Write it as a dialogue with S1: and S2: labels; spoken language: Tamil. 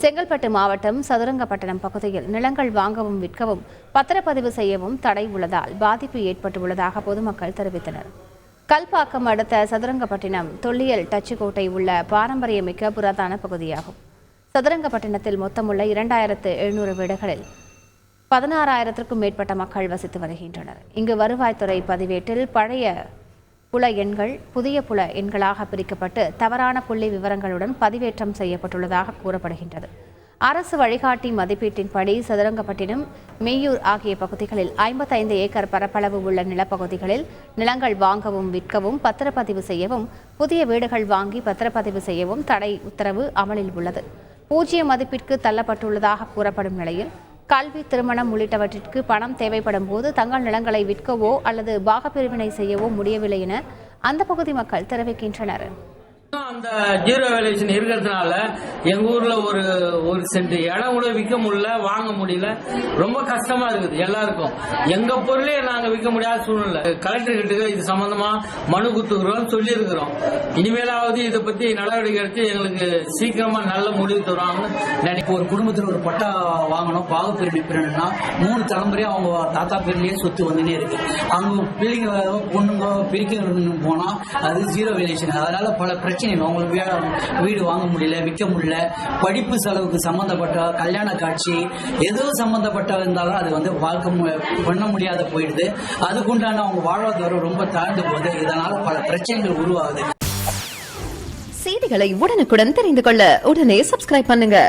S1: செங்கல்பட்டு மாவட்டம் சதுரங்கப்பட்டினம் பகுதியில் நிலங்கள் வாங்கவும் விற்கவும் பத்திரப்பதிவு செய்யவும் தடை உள்ளதால் பாதிப்பு ஏற்பட்டுள்ளதாக பொதுமக்கள் தெரிவித்தனர். கல்பாக்கம் அடுத்த சதுரங்கப்பட்டினம் தொல்லியல் டச்சுக்கோட்டை உள்ள பாரம்பரியமிக்க புராதன பகுதியாகும். சதுரங்கப்பட்டினத்தில் மொத்தமுள்ள 2700 வீடுகளில் 16,000க்கும் மேற்பட்ட மக்கள் வசித்து வருகின்றனர். இங்கு வருவாய்த்துறை பதிவேட்டில் பழைய புல எண்கள் புதிய புல எண்களாக பிரிக்கப்பட்டு தவறான புள்ளி விவரங்களுடன் பதிவேற்றம் செய்யப்பட்டுள்ளதாக கூறப்படுகின்றது. அரசு வழிகாட்டி மதிப்பீட்டின்படி சதுரங்கப்பட்டினம், மெய்யூர் ஆகிய பகுதிகளில் 55 ஏக்கர் பரப்பளவு உள்ள நிலப்பகுதிகளில் நிலங்கள் வாங்கவும் விற்கவும் பத்திரப்பதிவு செய்யவும் புதிய வீடுகள் வாங்கி பத்திரப்பதிவு செய்யவும் தடை உத்தரவு அமலில் உள்ளது. 0 மதிப்பிற்கு தள்ளப்பட்டுள்ளதாக கூறப்படும் நிலையில் கல்வி, திருமணம் உள்ளிட்டவற்றிற்கு பணம் தேவைப்படும் போது தங்கள் நிலங்களை விற்கவோ அல்லது பாகப்பிரிவினை செய்யவோ முடியவில்லை என அந்த பகுதி மக்கள் தெரிவிக்கின்றனர்.
S2: அந்த ஜீரோ வேல்யூஷன் இருக்கிறதுனால எங்க ஊர்ல ஒரு சென்ட் இடம் கூட விற்க முடியல, வாங்க முடியல. ரொம்ப கஷ்டமா இருக்குது எல்லாருக்கும். எங்க பொருளே நாங்க விற்க முடியாத சூழ்நிலை. கலெக்டர் கிட்ட இது சம்பந்தமா மனு கொடுத்துக்கிறோம், சொல்லி இருக்கிறோம். இனிமேலாவது இதை பத்தி நடவடிக்கை எடுத்து எங்களுக்கு சீக்கிரமா நல்ல முடிவு தருவாங்கன்னு நினைக்கிறேன்.
S3: ஒரு குடும்பத்தில் ஒரு பட்டா வாங்கணும், பாகப்பிரிவினைனா 3 தலைமுறையா அவங்க தாத்தா பேர்லயே சொத்து வந்துனே இருக்கு. அவங்க பிள்ளைங்க பொண்ணுங்க பிரிக்க போனா அது ஜீரோ வேல்யூஷன். அதனால பல பிரச்சனை. அவங்களுக்கு வீடு வாங்க முடியல, விற்க முடியல. படிப்பு செலவுக்கு சம்பந்தப்பட்ட கல்யாண காட்சி எதுவும் சம்பந்தப்பட்ட இருந்தாலும் அது வாழ்க்கை பண்ண முடியாத போயிடுது. அதுக்குண்டான அவங்க வாழ்வாதாரம் ரொம்ப தாழ்ந்து போகுது. இதனால பல பிரச்சனைகள் உருவாகுது.
S4: செய்திகளை உடனுக்குடன் தெரிந்து கொள்ள உடனே சப்ஸ்கிரைப் பண்ணுங்க.